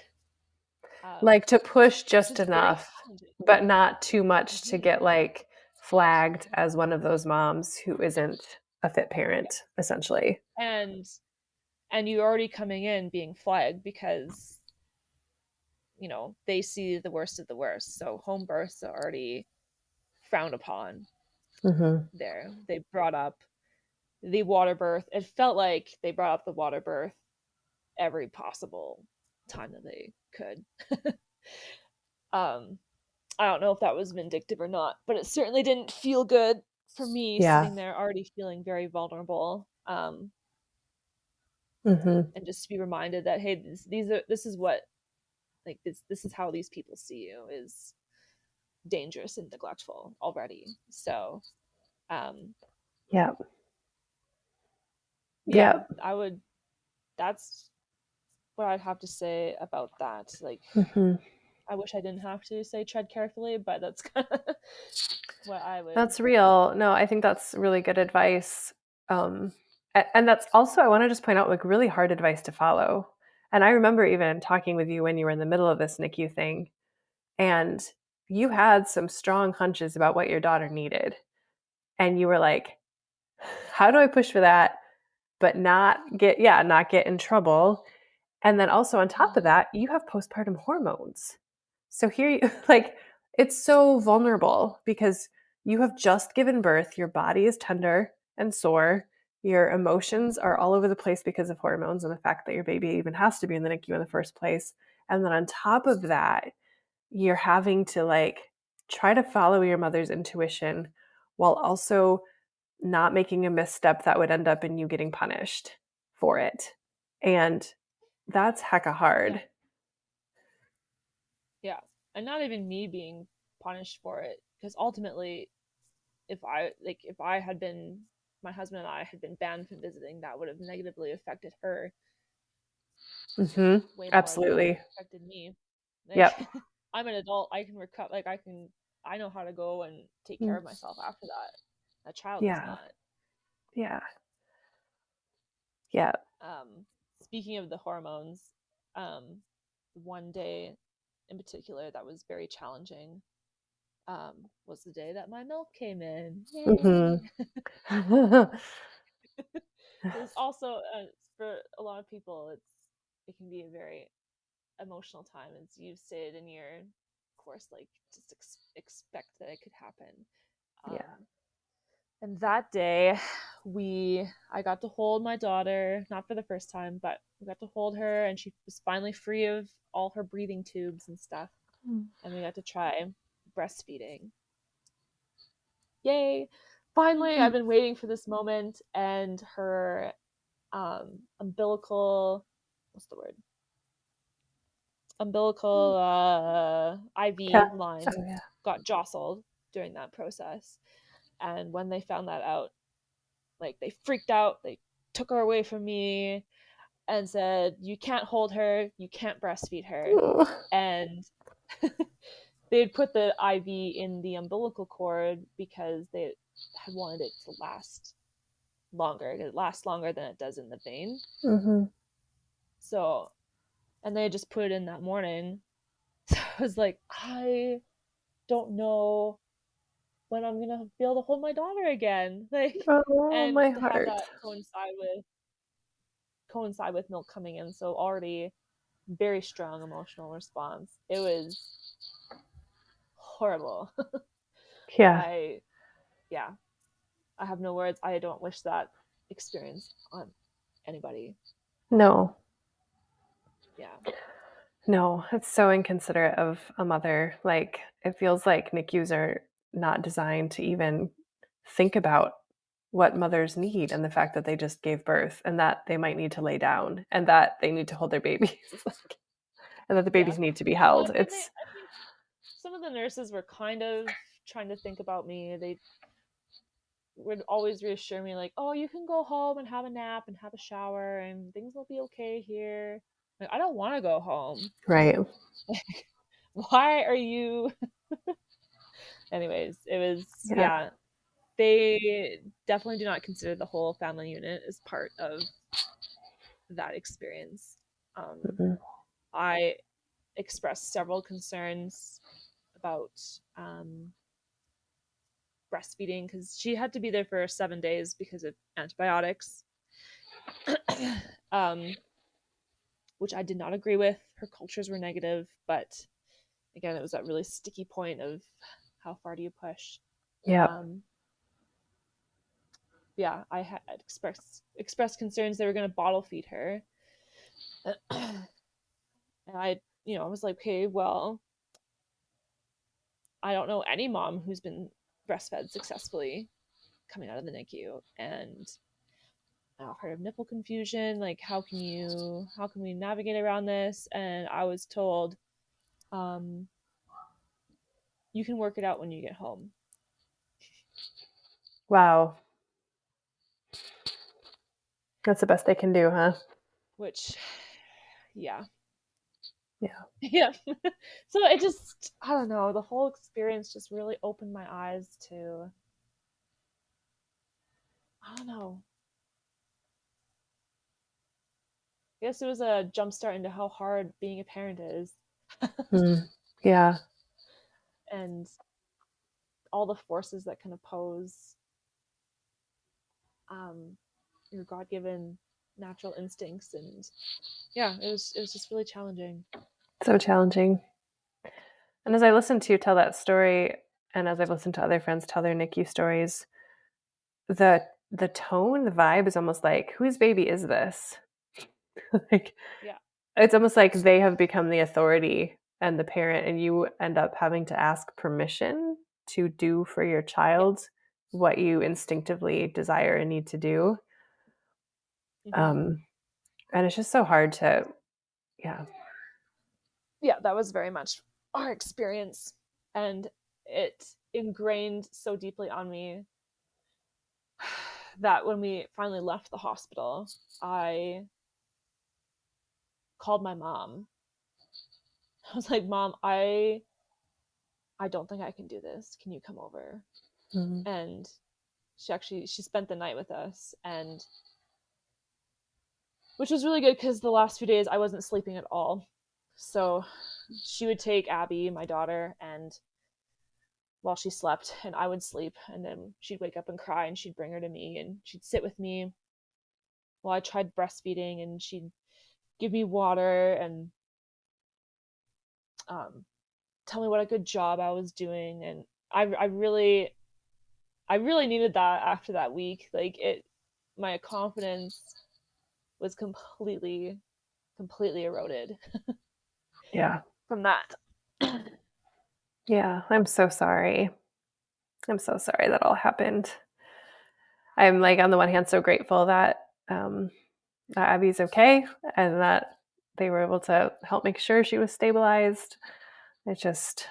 Like to push just enough, but not too much to get like flagged as one of those moms who isn't a fit parent, essentially. And you're already coming in being flagged because, they see the worst of the worst. So home births are already frowned upon there. They brought up the water birth. It felt like they brought up the water birth every possible time that they could. I don't know if that was vindictive or not, but it certainly didn't feel good for me sitting there already feeling very vulnerable. And just to be reminded that, hey, this is what, like, this is how these people see you, is dangerous and neglectful already. So that's what I'd have to say about that. Like, I wish I didn't have to say tread carefully, but that's kind of what I would. That's real. No, I think that's really good advice. And that's also, I want to just point out, like, really hard advice to follow. And I remember even talking with you when you were in the middle of this NICU thing, and you had some strong hunches about what your daughter needed. And you were like, how do I push for that, but not get in trouble? And then also on top of that, you have postpartum hormones. So here you like it's so vulnerable because you have just given birth, your body is tender and sore, your emotions are all over the place because of hormones and the fact that your baby even has to be in the NICU in the first place. And then on top of that, you're having to like try to follow your mother's intuition while also not making a misstep that would end up in you getting punished for it. And that's hecka hard. Yeah. And not even me being punished for it. Because ultimately, if I had been, my husband and I had been banned from visiting, that would have negatively affected her way more than it would Absolutely. have affected me. Yep. Like, I'm an adult. I can recover. Like, I know how to go and take care of myself after that. That child does Yeah. not. Yeah. Yeah. Speaking of the hormones, one day in particular that was very challenging was the day that my milk came in. Yay! Because also for a lot of people, it can be a very emotional time, as you stated in your course. Like, just expect that it could happen. Yeah. And that day, I got to hold my daughter, not for the first time, but we got to hold her, and she was finally free of all her breathing tubes and stuff. And we got to try breastfeeding. Yay! Finally, I've been waiting for this moment, and her umbilical, what's the word? Umbilical IV line got jostled during that process. And when they found that out, like, they freaked out. They took her away from me and said, "You can't hold her, you can't breastfeed her." And they'd put the IV in the umbilical cord because they had wanted it to last longer. It lasts longer than it does in the vein. So, and they just put it in that morning. So I was like, I don't know when I'm gonna be able to hold my daughter again. Like, and my to have heart. that coincide with milk coming in, so already very strong emotional response. It was horrible. Yeah. Yeah, I have no words. I don't wish that experience on anybody. No. Yeah. No, it's so inconsiderate of a mother. Like, it feels like NICUs are not designed to even think about what mothers need and the fact that they just gave birth and that they might need to lay down and that they need to hold their babies and that the babies need to be held. I think some of the nurses were kind of trying to think about me. They would always reassure me, like, "Oh, you can go home and have a nap and have a shower and things will be okay here." Like, I don't want to go home. Right. Like, why are you anyways, it was yeah, they definitely do not consider the whole family unit as part of that experience. I expressed several concerns about breastfeeding because she had to be there for 7 days because of antibiotics, which I did not agree with. Her cultures were negative, but again, it was that really sticky point of how far do you push. Yeah. Yeah, I had expressed concerns they were going to bottle feed her. And I was like, okay, well, I don't know any mom who's been breastfed successfully coming out of the NICU, and I've heard of nipple confusion. Like, how can we navigate around this? And I was told, you can work it out when you get home. Wow. That's the best they can do, huh? Which, yeah. Yeah. Yeah. So it just, I don't know, the whole experience just really opened my eyes to, I don't know. I guess it was a jump start into how hard being a parent is. Yeah. and all the forces that can oppose your God-given natural instincts. And yeah, it was just really challenging. So challenging. And as I listened to you tell that story, and as I've listened to other friends tell their NICU stories, the tone, the vibe is almost like, whose baby is this? Like, Yeah. it's almost like they have become the authority and the parent, and you end up having to ask permission to do for your child what you instinctively desire and need to do. And it's just so hard to, yeah. Yeah, that was very much our experience. And it ingrained so deeply on me that when we finally left the hospital, I called my mom. I was like, Mom, I don't think I can do this. Can you come over? Mm-hmm. And she spent the night with us, and which was really good because the last few days I wasn't sleeping at all. So she would take Abby, my daughter, and while she slept, and I would sleep, and then she'd wake up and cry, and she'd bring her to me, and she'd sit with me while I tried breastfeeding, and she'd give me water and tell me what a good job I was doing. And I really needed that after that week. Like, my confidence was completely eroded. Yeah. From that. Yeah. I'm so sorry. I'm so sorry that all happened. I'm like, on the one hand, so grateful that Abby's okay and that they were able to help make sure she was stabilized. It just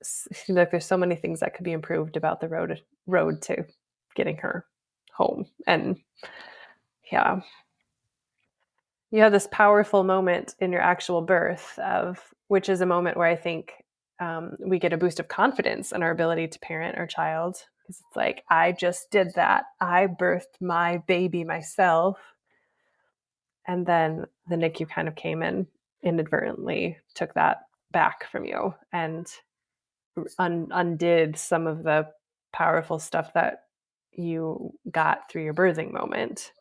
seems like there's so many things that could be improved about the road to getting her home. And yeah, you have this powerful moment in your actual birth, which is a moment where I think we get a boost of confidence in our ability to parent our child, because it's like, I just did that. I birthed my baby myself. And then the NICU kind of came in inadvertently, took that back from you, and undid some of the powerful stuff that you got through your birthing moment.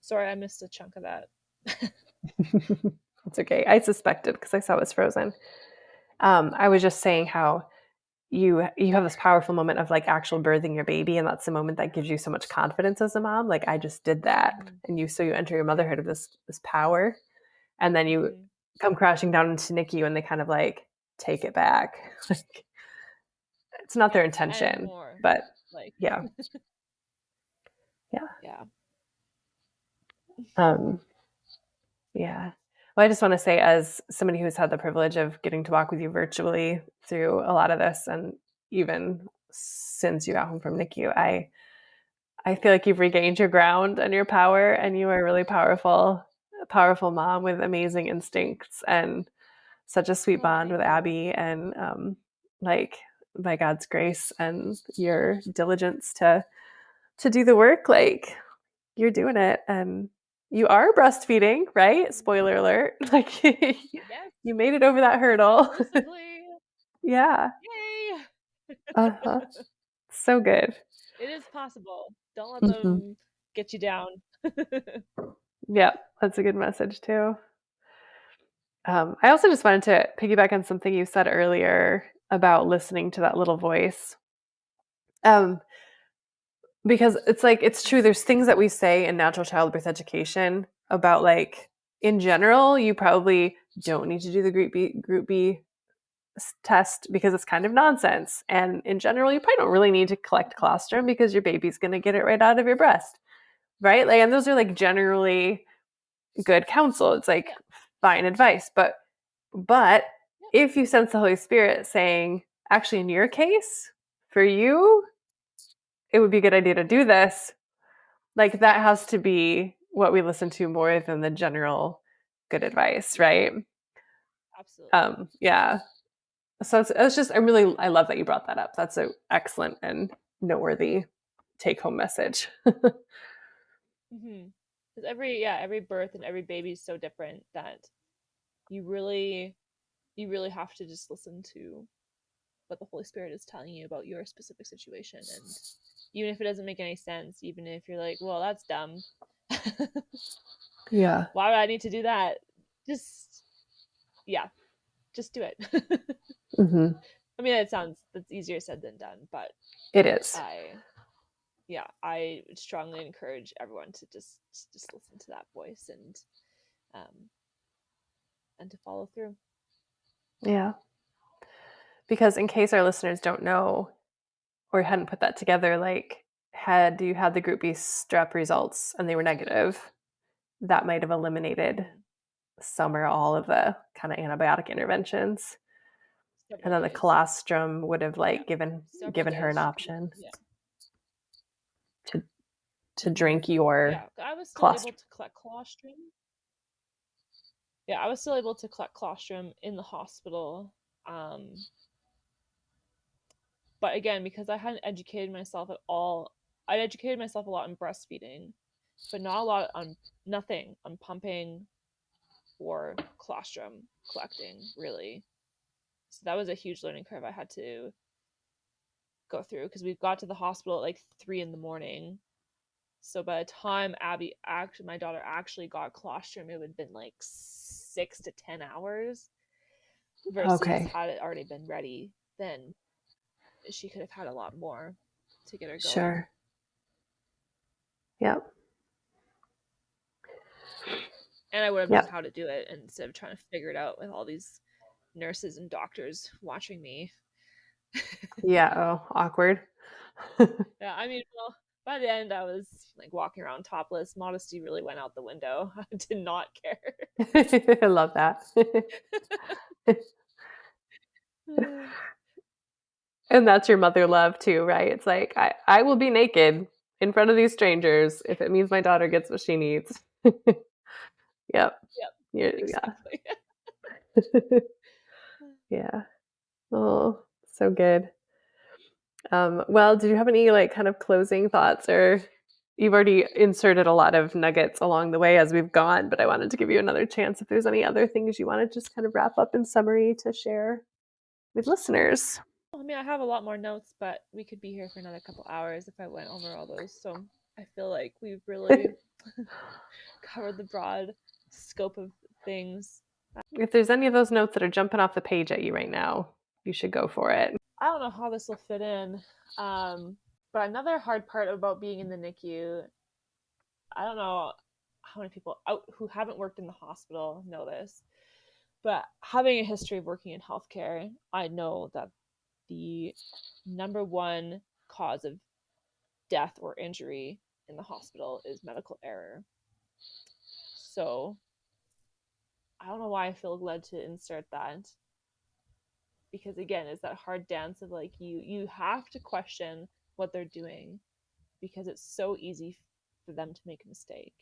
Sorry, I missed a chunk of that. It's okay. I suspected because I saw it was frozen. I was just saying how you have this powerful moment of like actual birthing your baby, and that's the moment that gives you so much confidence as a mom. Like, I just did that. And you enter your motherhood of this power, and then you come crashing down into NICU, and they kind of like take it back. Like, it's not their intention, but like, yeah. Yeah. Yeah. Well, I just want to say, as somebody who's had the privilege of getting to walk with you virtually through a lot of this, and even since you got home from NICU, I feel like you've regained your ground and your power, and you are a really powerful mom with amazing instincts and such a sweet bond with Abby. And like, by God's grace and your diligence to do the work, like, you're doing it, and you are breastfeeding, right? Spoiler alert. Like, Yes. you made it over that hurdle. Yeah. Yay. Uh-huh. So good. It is possible. Don't let them get you down. Yeah, that's a good message too. I also just wanted to piggyback on something you said earlier about listening to that little voice. Because it's like, it's true. There's things that we say in natural childbirth education about, like, in general, you probably don't need to do the group B test because it's kind of nonsense. And in general, you probably don't really need to collect colostrum because your baby's going to get it right out of your breast. Right? Like, and those are like generally good counsel. It's like fine advice. But if you sense the Holy Spirit saying, actually, in your case, for you, it would be a good idea to do this, like, that has to be what we listen to more than the general good advice, right? Absolutely. Yeah. So it's just, I love that you brought that up. That's an excellent and noteworthy take-home message. Because Because every birth and every baby is so different that you really have to just listen to what the Holy Spirit is telling you about your specific situation. And even if it doesn't make any sense, even if you're like, well, that's dumb. Yeah. Why would I need to do that? Just do it. Mm-hmm. I mean, that's easier said than done, but It is. I strongly encourage everyone to just listen to that voice and to follow through. Yeah. Because in case our listeners don't know or hadn't put that together, like had you had the group B strep results and they were negative, that might have eliminated some or all of the kind of antibiotic interventions. And then the colostrum would have given her an option to drink your I was still colostrum. able to collect colostrum. Yeah, I was still able to collect colostrum in the hospital. But again, because I hadn't educated myself at all, I'd educated myself a lot in breastfeeding, but not a lot on nothing on pumping or colostrum collecting, really. So that was a huge learning curve I had to go through, because we got to the hospital at 3 a.m. So by the time my daughter actually got colostrum, it would have been 6 to 10 hours. Versus had it already been ready, then she could have had a lot more to get her going. Sure. Yep. And I would have known how to do it instead of trying to figure it out with all these nurses and doctors watching me. Yeah. Oh, awkward. Yeah, I mean, well, by the end I was walking around topless. Modesty really went out the window. I did not care. I love that. And that's your mother love too, right? It's like, I will be naked in front of these strangers if it means my daughter gets what she needs. Yep. Exactly. Yeah. Oh, so good. Well, did you have any kind of closing thoughts, or you've already inserted a lot of nuggets along the way as we've gone, but I wanted to give you another chance if there's any other things you want to just kind of wrap up in summary to share with listeners. I mean, I have a lot more notes, but we could be here for another couple hours if I went over all those. So I feel like we've really covered the broad scope of things. If there's any of those notes that are jumping off the page at you right now, you should go for it. I don't know how this will fit in, but another hard part about being in the NICU, I don't know how many people who haven't worked in the hospital know this, but having a history of working in healthcare, I know that the number one cause of death or injury in the hospital is medical error. So I don't know why I feel led to insert that, because again, it's that hard dance of you have to question what they're doing, because it's so easy for them to make a mistake.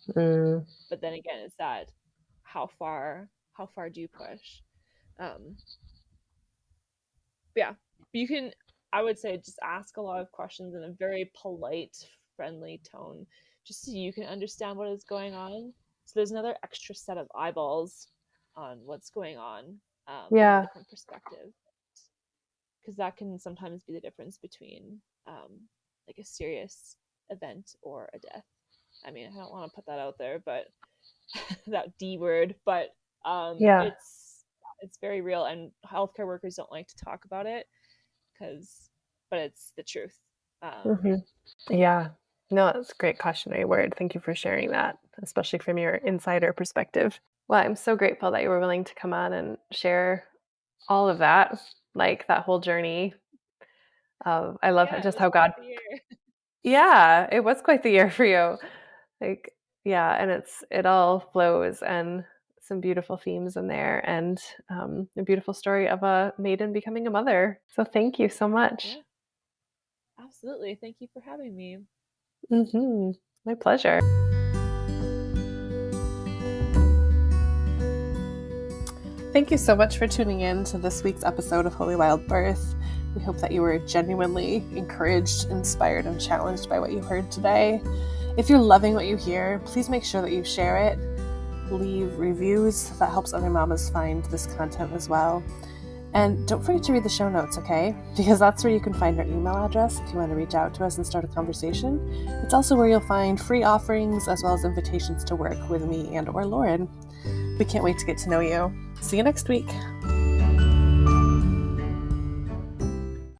But then again, it's that how far do you push? Yeah, you can, I would say, just ask a lot of questions in a very polite, friendly tone, just so you can understand what is going on. So there's another extra set of eyeballs on what's going on, from a different perspective, because that can sometimes be the difference between a serious event or a death. I mean, I don't want to put that out there, but that D word, but it's very real, and healthcare workers don't like to talk about it, but it's the truth. Yeah. No, that's a great cautionary word. Thank you for sharing that, especially from your insider perspective. Well, I'm so grateful that you were willing to come on and share all of that, that whole journey. I love just how God. Yeah, it was quite the year for you. And it all flows, and some beautiful themes in there, and a beautiful story of a maiden becoming a mother. So thank you so much. Yeah. Absolutely. Thank you for having me. My pleasure. Thank you so much for tuning in to this week's episode of Holy Wild Birth. We hope that you were genuinely encouraged, inspired, and challenged by what you heard today. If you're loving what you hear, please make sure that you share it, leave reviews. That helps other mamas find this content as well. And don't forget to read the show notes, okay? Because that's where you can find our email address if you want to reach out to us and start a conversation. It's also where you'll find free offerings as well as invitations to work with me and or Lauren. We can't wait to get to know you. See you next week.